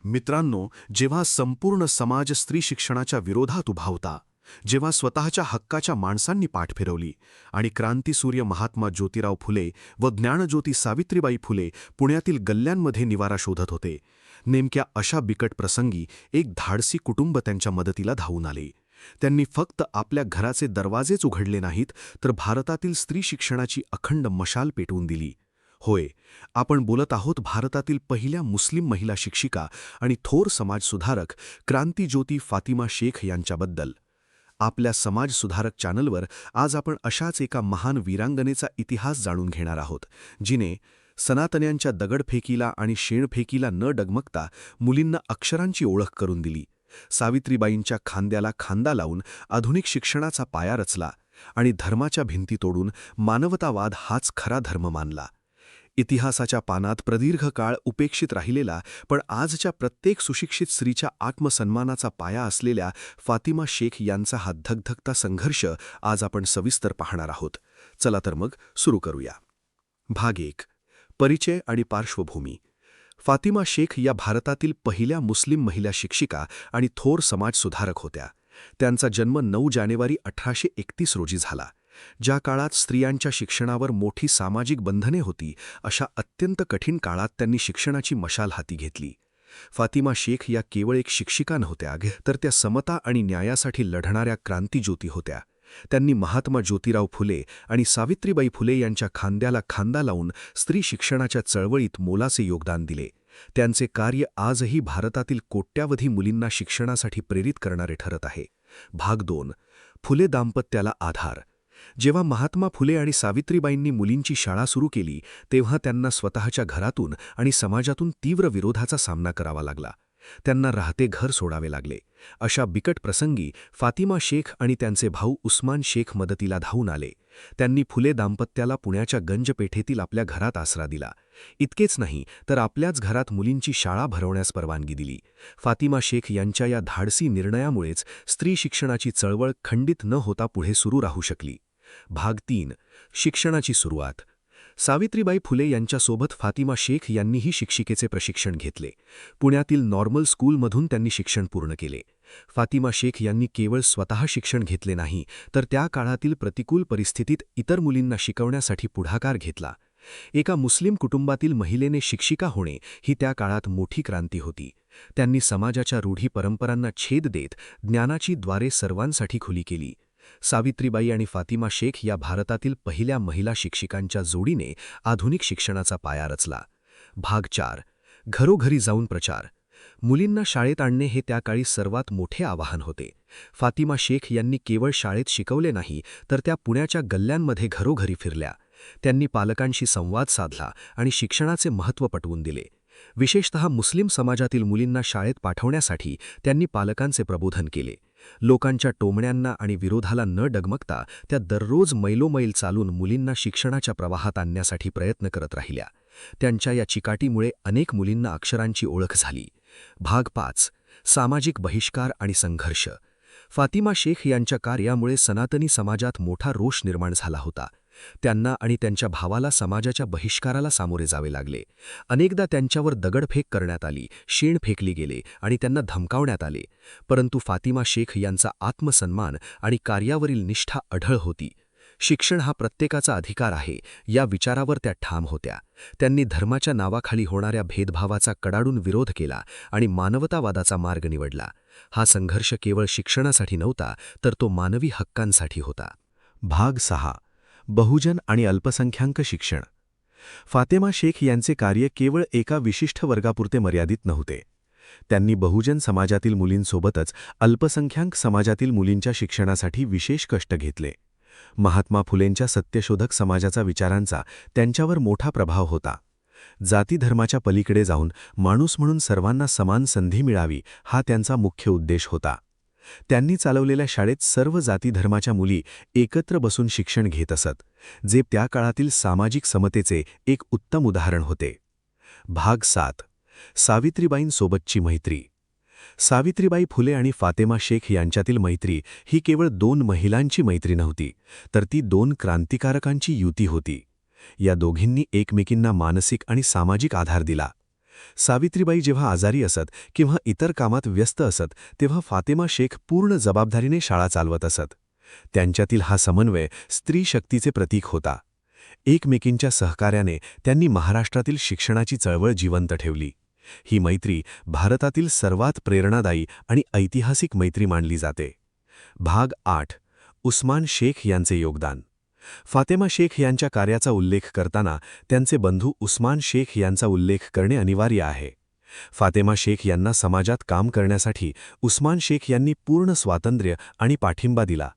मित्रांनो, जेव्हा संपूर्ण समाज स्त्री शिक्षणाच्या विरोधात उभा होता, जेव्हा स्वतःच्या हक्काच्या माणसांनी पाठ फिरवली आणि क्रांतीसूर्य महात्मा ज्योतिराव फुले व ज्ञानज्योती सावित्रीबाई फुले पुण्यातील गल्ल्यांमध्ये निवारा शोधत होते, नेमक्या अशा बिकट प्रसंगी एक धाडसी कुटुंब त्यांच्या मदतीला धावून आले. त्यांनी फक्त आपल्या घराचे दरवाजेच उघडले नाहीत, तर भारतातील स्त्री शिक्षणाची अखंड मशाल पेटवून दिली. होय, आपण बोलत आहोत भारतातील पहिल्या मुस्लिम महिला शिक्षिका आणि थोर समाजसुधारक क्रांतीज्योती फातिमा शेख यांच्याबद्दल. आपल्या समाजसुधारक चॅनलवर आज आपण अशाच एका महान वीरांगनेचा इतिहास जाणून घेणार आहोत, जिने सनातन्यांच्या दगडफेकीला आणि शेणफेकीला न डगमगता मुलींना अक्षरांची ओळख करून दिली. सावित्रीबाईंच्या खांद्याला खांदा लावून आधुनिक शिक्षणाचा पाया रचला आणि धर्माच्या भिंती तोडून मानवतावाद हाच खरा धर्म मानला. इतिहासाच्या पानात प्रदीर्घ काळ उपेक्षित राहिलेला पण आजच्या प्रत्येक सुशिक्षित स्त्रीच्या आत्मसन्मानाचा पाया असलेल्या फातिमा शेख यांचा हा धगधगता संघर्ष आज आपण सविस्तर पाहणार आहोत. चला तर मग सुरू करूया. भाग 1. परिचय आणि पार्श्वभूमी. फातिमा शेख या भारतातील पहिल्या मुस्लिम महिला शिक्षिका आणि थोर समाजसुधारक होत्या. त्यांचा जन्म 9 जानेवारी 1831 रोजी झाला. ज्या काळात स्त्रियांच्या शिक्षणावर मोठी सामाजिक बंधने होती, अशा अत्यंत कठीण काळात त्यांनी शिक्षणाची मशाल हाती घेतली. फातिमा शेख या केवळ एक शिक्षिका नव्हत्या, तर त्या समता आणि न्यायासाठी लढणाऱ्या क्रांतीज्योती होत्या. त्यांनी महात्मा ज्योतिराव फुले आणि सावित्रीबाई फुले यांच्या खांद्याला खांदा लावून स्त्री शिक्षणाच्या चळवळीत मोलाचे योगदान दिले. त्यांचे कार्य आजही भारतातील कोट्यावधी मुलींना शिक्षणासाठी प्रेरित करणारे ठरत आहे. भाग 2. फुले दाम्पत्याला आधार. जेव्हा महात्मा फुले आणि सावित्रीबाईंनी मुलींची शाळा सुरू केली, तेव्हा त्यांना स्वतःच्या घरातून आणि समाजातून तीव्र विरोधाचा सामना करावा लागला. त्यांना राहते घर सोडावे लागले. अशा बिकट प्रसंगी फातिमा शेख आणि त्यांचे भाऊ उस्मान शेख मदतीला धावून आले. त्यांनी फुले दाम्पत्याला पुण्याच्या गंजपेठेतील आपल्या घरात आसरा दिला. इतकेच नाही, तर आपल्याच घरात मुलींची शाळा भरवण्यास परवानगी दिली. फातिमा शेख यांच्या या धाडसी निर्णयामुळेच स्त्री शिक्षणाची चळवळ खंडित न होता पुढे सुरू राहू शकली. भाग 3. शिक्षणाची सुरुवात. सावित्रीबाई फुले यांच्यासोबत फातिमा शेख यांनीही शिक्षिकेचे प्रशिक्षण घेतले. पुण्यातील नॉर्मल स्कूलमधून त्यांनी शिक्षण पूर्ण केले. फातिमा शेख यांनी केवळ स्वतः शिक्षण घेतले नाही, तर त्या काळातील प्रतिकूल परिस्थितीत इतर मुलींना शिकवण्यासाठी पुढाकार घेतला. एका मुस्लिम कुटुंबातील महिलेने शिक्षिका होणे ही त्या काळात मोठी क्रांती होती. त्यांनी समाजाच्या रूढी परंपरांना छेद देत ज्ञानाची द्वारे सर्वांसाठी खुली केली. सावित्रीबाई आणि फातिमा शेख या भारतातील पहिल्या महिला शिक्षिकांच्या जोडीने आधुनिक शिक्षणाचा पाया रचला. भाग 4. घरोघरी जाऊन प्रचार. मुलींना शाळेत आणणे हे त्या काळी सर्वात मोठे आवाहन होते. फातिमा शेख यांनी केवळ शाळेत शिकवले नाही, तर त्या पुण्याच्या गल्ल्यांमध्ये घरोघरी फिरल्या. त्यांनी पालकांशी संवाद साधला आणि शिक्षणाचे महत्त्व पटवून दिले. विशेषतः मुस्लिम समाजातील मुलींना शाळेत पाठवण्यासाठी त्यांनी पालकांचे प्रबोधन केले. लोकांच्या टोमण्यांना आणि विरोधाला न डगमगता त्या दररोज मैलोमैल चालून मुलींना शिक्षणाच्या प्रवाहात आणण्यासाठी प्रयत्न करत राहिल्या. त्यांच्या या चिकाटीमुळे अनेक मुलींना अक्षरांची ओळख झाली. भाग 5. सामाजिक बहिष्कार आणि संघर्ष. फातिमा शेख यांच्या कार्यामुळे सनातनी समाजात मोठा रोष निर्माण झाला होता. त्यांना आणि त्यांच्या भावाला समाजाच्या बहिष्काराला सामोरे जावे लागले. अनेकदा त्यांच्यावर दगडफेक करण्यात आली, शेण फेकली गेले आणि त्यांना धमकावण्यात आले. परंतु फातिमा शेख यांचा आत्मसन्मान आणि कार्यावरील निष्ठा अढळ होती. शिक्षण हा प्रत्येकाचा अधिकार आहे, या विचारावर त्या ठाम होत्या. त्यांनी धर्माच्या नावाखाली होणाऱ्या भेदभावाचा कडाडून विरोध केला आणि मानवतावादाचा मार्ग निवडला. हा संघर्ष केवळ शिक्षणासाठी नव्हता, तर तो मानवी हक्कांसाठी होता. भाग 6. बहुजन आणि अल्पसंख्याक शिक्षण. फातिमा शेख यांचे कार्य केवळ एका विशिष्ट वर्गापुरते मर्यादित नव्हते. त्यांनी बहुजन समाजातील मुलींसोबतच अल्पसंख्याक समाजातील मुलींच्या शिक्षणासाठी विशेष कष्ट घेतले. महात्मा फुलेंच्या सत्यशोधक समाजाचा विचारांचा त्यांच्यावर मोठा प्रभाव होता. जातीधर्माच्या पलीकडे जाऊन माणूस म्हणून सर्वांना समान संधी मिळावी, हा त्यांचा मुख्य उद्देश होता. त्यांनी चालवलेल्या शाळेत सर्व जाती धर्माच्या मुली एकत्र बसून शिक्षण घेत असत, जे त्या काळातील सामाजिक समतेचे एक उत्तम उदाहरण होते. भाग 7. सावित्रीबाईंसोबतची मैत्री. सावित्रीबाई फुले आणि फातिमा शेख यांच्यातील मैत्री ही केवळ 2 महिलांची मैत्री नव्हती, तर ती 2 क्रांतिकारकांची युती होती. या दोघींनी एकमेकींना मानसिक आणि सामाजिक आधार दिला. सावित्रीबाई जेव्हा आजारी असत किंवा इतर कामात व्यस्त असत तेव्हा फातेमा शेख पूर्ण जबाबदारीने शाळा चालवत असत. त्यांच्यातील हा समन्वय स्त्री शक्तीचे प्रतीक होता. एकमेकींच्या सहकार्याने त्यांनी महाराष्ट्रातील शिक्षणाची चळवळ जिवंत ठेवली. ही मैत्री भारतातील सर्वात प्रेरणादायी आणि ऐतिहासिक मैत्री मानली जाते. भाग 8. उस्मान शेख यांचे योगदान. फातेमा शेख यांच्या कार्याचा उल्लेख करताना त्यांचे बंधू उस्मान शेख यांचा उल्लेख करणे अनिवार्य आहे. फातेमा शेख यांना समाजात काम करण्यासाठी उस्मान शेख यांनी पूर्ण स्वातंत्र्य आणि पाठिंबा दिला.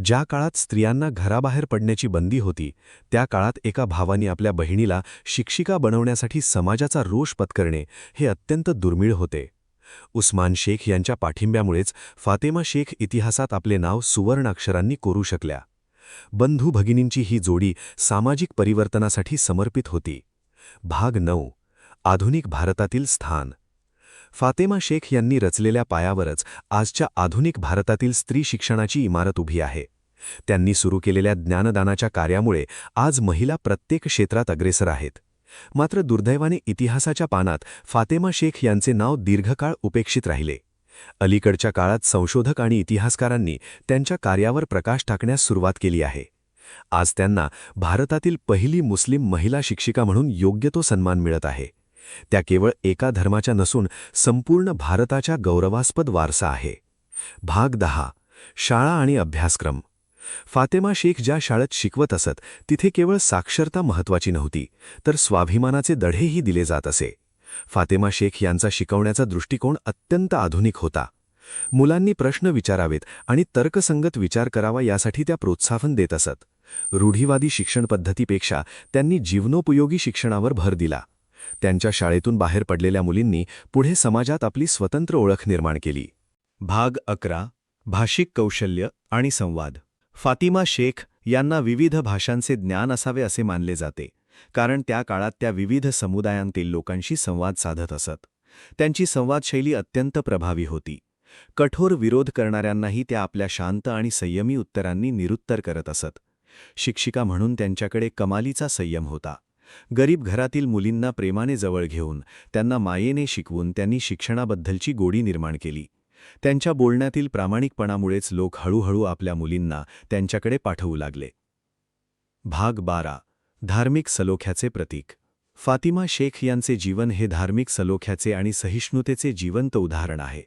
ज्या काळात स्त्रियांना घराबाहेर पडण्याची बंदी होती, त्या काळात एका भावाने आपल्या बहिणीला शिक्षिका बनवण्यासाठी समाजाचा रोष पत्करणे हे अत्यंत दुर्मिळ होते. उस्मान शेख यांच्या पाठिंब्यामुळेच फातेमा शेख इतिहासात आपले नाव सुवर्ण अक्षरांनी कोरू शकल्या. बंधू भगिनींची ही जोडी सामाजिक परिवर्तनासाठी समर्पित होती. भाग 9. आधुनिक भारतातील स्थान. फातेमा शेख यांनी रचलेल्या पायावरच आजच्या आधुनिक भारतातील स्त्री शिक्षणाची इमारत उभी आहे. त्यांनी सुरू केलेल्या ज्ञानदानाच्या कार्यामुळे आज महिला प्रत्येक क्षेत्रात अग्रेसर आहेत. मात्र दुर्दैवाने इतिहासाच्या पानात फातेमा शेख यांचे नाव दीर्घकाळ उपेक्षित राहिले. अलीकडच्या काळात संशोधक आणि इतिहासकारांनी त्यांच्या कार्यावर प्रकाश टाकण्यास सुरुवात केली आहे. आज त्यांना भारतातील पहिली मुस्लिम महिला शिक्षिका म्हणून योग्य तो सन्मान मिळत आहे. त्या केवळ एका धर्माच्या नसून संपूर्ण भारताच्या गौरवास्पद वारसा आहे. भाग 10. शाळा आणि अभ्यासक्रम. फातेमा शेख ज्या शाळेत शिकवत असत तिथे केवळ साक्षरता महत्त्वाची नव्हती, तर स्वाभिमानाचे धडेही दिले जात असे. फातेमा शेख यांचा शिकवण्याचा दृष्टिकोन अत्यंत आधुनिक होता. मुलांनी प्रश्न विचारावेत आणि तर्कसंगत विचार करावा यासाठी त्या प्रोत्साहन देत असत. रूढीवादी शिक्षण पद्धतीपेक्षा त्यांनी जीवनोपयोगी शिक्षणावर भर दिला. त्यांच्या शाळेतून बाहेर पडलेल्या मुलींनी पुढे समाजात आपली स्वतंत्र ओळख निर्माण केली. भाग 11. भाषिक कौशल्य आणि संवाद. फातिमा शेख यांना विविध भाषांचे ज्ञान असावे असे मानले जाते, कारण त्या काळात त्या विविध समुदायांतील लोकांशी संवाद साधत असत. त्यांची संवादशैली अत्यंत प्रभावी होती. कठोर विरोध करणाऱ्यांनाही त्या आपल्या शांत आणि संयमी उत्तरांनी निरुत्तर करत असत. शिक्षिका म्हणून त्यांच्याकडे कमालीचा संयम होता. गरीब घरातील मुलींना प्रेमाने जवळ घेऊन त्यांना मायेने शिकवून त्यांनी शिक्षणाबद्दलची गोडी निर्माण केली. त्यांच्या बोलण्यातील प्रामाणिकपणामुळेच लोक हळूहळू आपल्या मुलींना त्यांच्याकडे पाठवू लागले. भाग 12. धार्मिक सलोख्याचे प्रतीक. फातिमा शेख यांचे जीवन हे धार्मिक सलोख्याचे आणि सहिष्णुतेचे जिवंत उदाहरण आहे.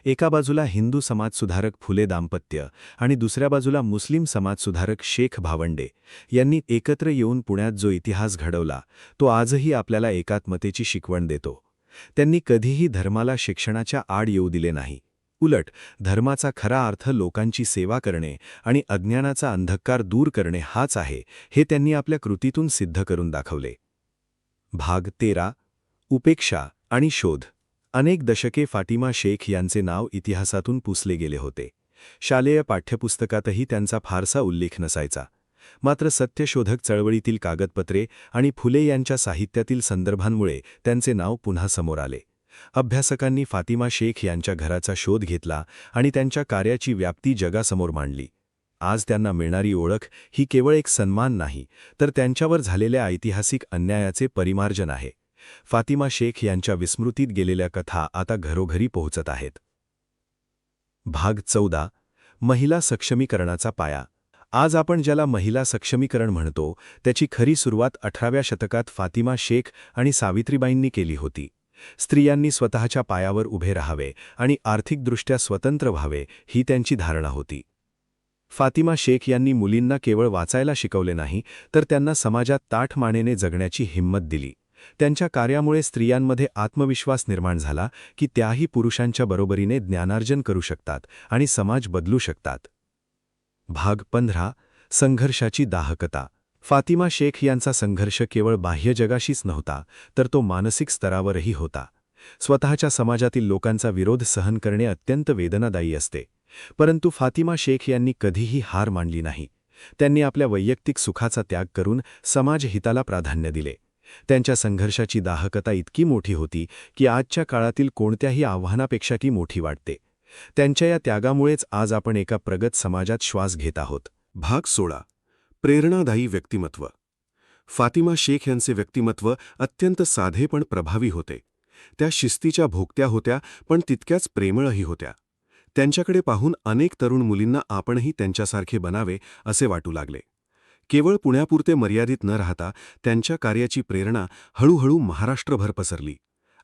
एका बाजूला हिंदू समाजसुधारक फुले दाम्पत्य आणि दुसऱ्या बाजूला मुस्लिम समाजसुधारक शेख भावंडे यांनी एकत्र येऊन पुण्यात जो इतिहास घडवला तो आजही आपल्याला एकात्मतेची शिकवण देतो. त्यांनी कधीही धर्माला शिक्षणाच्या आड येऊ दिले नाही. उलट धर्माचा खरा अर्थ लोकांची सेवा करणे आणि अज्ञानाचा अंधकार दूर करणे हाच आहे, हे त्यांनी आपल्या कृतीतून सिद्ध करून दाखवले. भाग 13. उपेक्षा आणि शोध. अनेक दशके फातिमा शेख यांचे नाव इतिहासातून पुसले गेले होते. शालेय पाठ्यपुस्तकातही त्यांचा फारसा उल्लेख नसायचा. मात्र सत्यशोधक चळवळीतील कागदपत्रे आणि फुले यांच्या साहित्यातील संदर्भांमुळे त्यांचे नाव पुन्हा समोर आले. अभ्यासकांनी फातिमा शेख यांच्या घराचा शोध घेतला आणि त्यांच्या कार्याची व्याप्ती जगासमोर मांडली. आज त्यांना मिळणारी ओळख ही केवळ एक सन्मान नाही, तर त्यांच्यावर झालेल्या ऐतिहासिक अन्यायाचे परिमार्जन आहे. फातिमा शेख यांच्या विस्मृतीत गेलेल्या कथा आता घरोघरी पोहोचत आहेत. भाग 14. महिला सक्षमीकरणाचा पाया. आज आपण ज्याला महिला सक्षमीकरण म्हणतो त्याची खरी सुरुवात 18व्या शतकात फातिमा शेख आणि सावित्रीबाईंनी केली होती. स्त्रियांनी स्वतःच्या पायावर उभे राहावे आणि आर्थिकदृष्ट्या स्वतंत्र व्हावे ही त्यांची धारणा होती. फातिमा शेख यांनी मुलींना केवळ वाचायला शिकवले नाही, तर त्यांना समाजात ताठमानेने जगण्याची हिंमत दिली. त्यांच्या कार्यामुळे स्त्रियांमध्ये आत्मविश्वास निर्माण झाला की त्याही पुरुषांच्या बरोबरीने ज्ञानार्जन करू शकतात आणि समाज बदलू शकतात. भाग 15. संघर्षाची दाहकता. फातिमा शेख यांचा संघर्ष केवळ बाह्य जगाशीच नव्हता, तर तो मानसिक स्तरावरही होता. स्वतःच्या समाजातील लोकांचा विरोध सहन करणे अत्यंत वेदनादायी असते, परंतु फातिमा शेख यांनी कधीही हार मानली नाही. त्यांनी आपल्या वैयक्तिक सुखाचा त्याग करून समाजहिताला प्राधान्य दिले. त्यांच्या संघर्षाची दाहकता इतकी मोठी होती की आजच्या काळातील कोणत्याही आव्हानापेक्षा ती मोठी वाटते. त्यांच्या या त्यागामुळेच आज आपण एका प्रगत समाजात श्वास घेत आहोत. भाग 16. प्रेरणादायी व्यक्तिमत्व. फातिमा शेख यांचे व्यक्तिमत्व अत्यंत साधे पण प्रभावी होते. त्या शिस्तीच्या भोगत्या होत्या, पण तितक्याच प्रेमळही होत्या. त्यांच्याकडे पाहून अनेक तरुण मुलींना आपणही त्यांच्यासारखे बनावे असे वाटू लागले. केवळ पुण्यापुरते मर्यादित न राहता त्यांच्या कार्याची प्रेरणा हळूहळू महाराष्ट्रभर पसरली.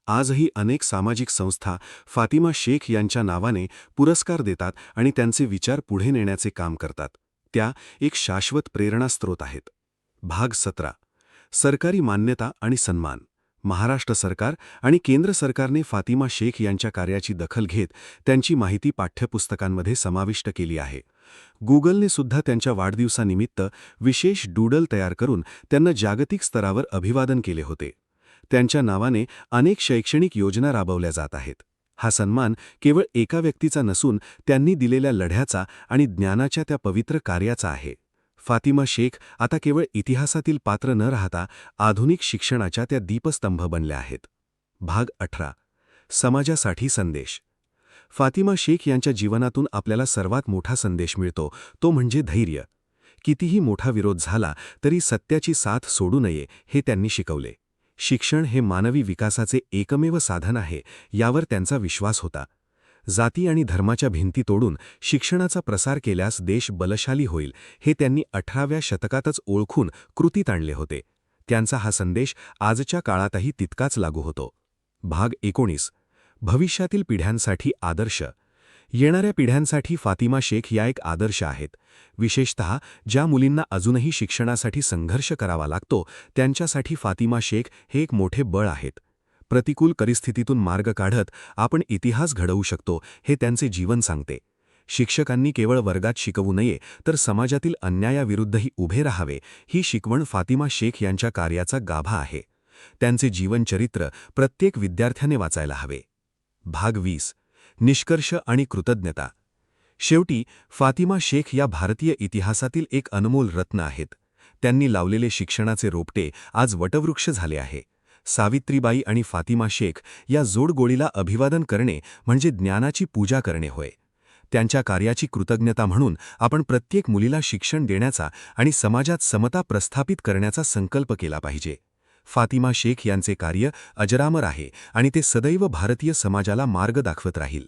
आजही अनेक सामाजिक संस्था फातिमा शेख यांच्या नावाने पुरस्कार देतात आणि त्यांचे विचार पुढे नेण्याचे काम करतात. त्या एक शाश्वत प्रेरणास्रोत आहेत. भाग 17. सरकारी मान्यता आणि सन्मान. महाराष्ट्र सरकार आणि केंद्र सरकारने फातिमा शेख यांच्या कार्याची दखल घेत त्यांची माहिती पाठ्यपुस्तकांमध्ये समाविष्ट केली आहे. गुगलने सुद्धा त्यांच्या वाढदिवसानिमित्त विशेष डूडल तयार करून त्यांना जागतिक स्तरावर अभिवादन केले होते. त्यांच्या नावाने अनेक शैक्षणिक योजना राबवल्या जात आहेत. हा सन्मान केवळ एका व्यक्तीचा नसून त्यांनी दिलेल्या लढ्याचा आणि ज्ञानाच्या त्या पवित्र कार्याचा आहे. फातिमा शेख आता केवळ इतिहासातील पात्र न राहता आधुनिक शिक्षणाच्या त्या दीपस्तंभ बनल्या आहेत. भाग 18. समाजासाठी संदेश. फातिमा शेख यांच्या जीवनातून आपल्याला सर्वात मोठा संदेश मिळतो, तो म्हणजे धैर्य. कितीही मोठा विरोध झाला तरी सत्याची साथ सोडू नये हे त्यांनी शिकवले. शिक्षण हे मानवी विकासाचे एकमेव साधन आहे, यावर त्यांचा विश्वास होता. जाती आणि धर्माच्या भिंती तोडून शिक्षणाचा प्रसार केल्यास देश बलशाली होईल हे त्यांनी 18व्या शतकातच ओळखून कृतीत आणले होते. त्यांचा हा संदेश आजच्या काळातही तितकाच लागू होतो. भाग 19. भविष्यातील पिढ्यांसाठी आदर्श. येणाऱ्या पिढ्यांसाठी फातिमा शेख या एक आदर्श आहेत. विशेषतः ज्या मुलींना अजूनही शिक्षणासाठी संघर्ष करावा लागतो त्यांच्यासाठी फातिमा शेख हे एक मोठे बळ आहेत. प्रतिकूल परिस्थितीतून मार्ग काढत आपण इतिहास घडवू शकतो हे त्यांचे जीवन सांगते. शिक्षकांनी केवळ वर्गात शिकवू नये तर समाजातील अन्यायाविरुद्धही उभे राहावे, ही शिकवण फातिमा शेख यांच्या कार्याचा गाभा आहे. त्यांचे जीवनचरित्र प्रत्येक विद्यार्थ्याने वाचायला हवे. भाग 20. निष्कर्ष आणि कृतज्ञता. शेवटी फातिमा शेख या भारतीय इतिहासातील एक अनमोल रत्न आहेत. त्यांनी लावलेले शिक्षणाचे रोपटे आज वटवृक्ष झाले आहे. सावित्रीबाई आणि फातिमा शेख या जोडगोळीला अभिवादन करणे म्हणजे ज्ञानाची पूजा करणे होय. त्यांच्या कार्याची कृतज्ञता म्हणून आपण प्रत्येक मुलीला शिक्षण देण्याचा आणि समाजात समता प्रस्थापित करण्याचा संकल्प केला पाहिजे. फातिमा शेख यांचे कार्य अजरामर आहे आणि ते सदैव भारतीय समाजाला मार्ग दाखवत राहील.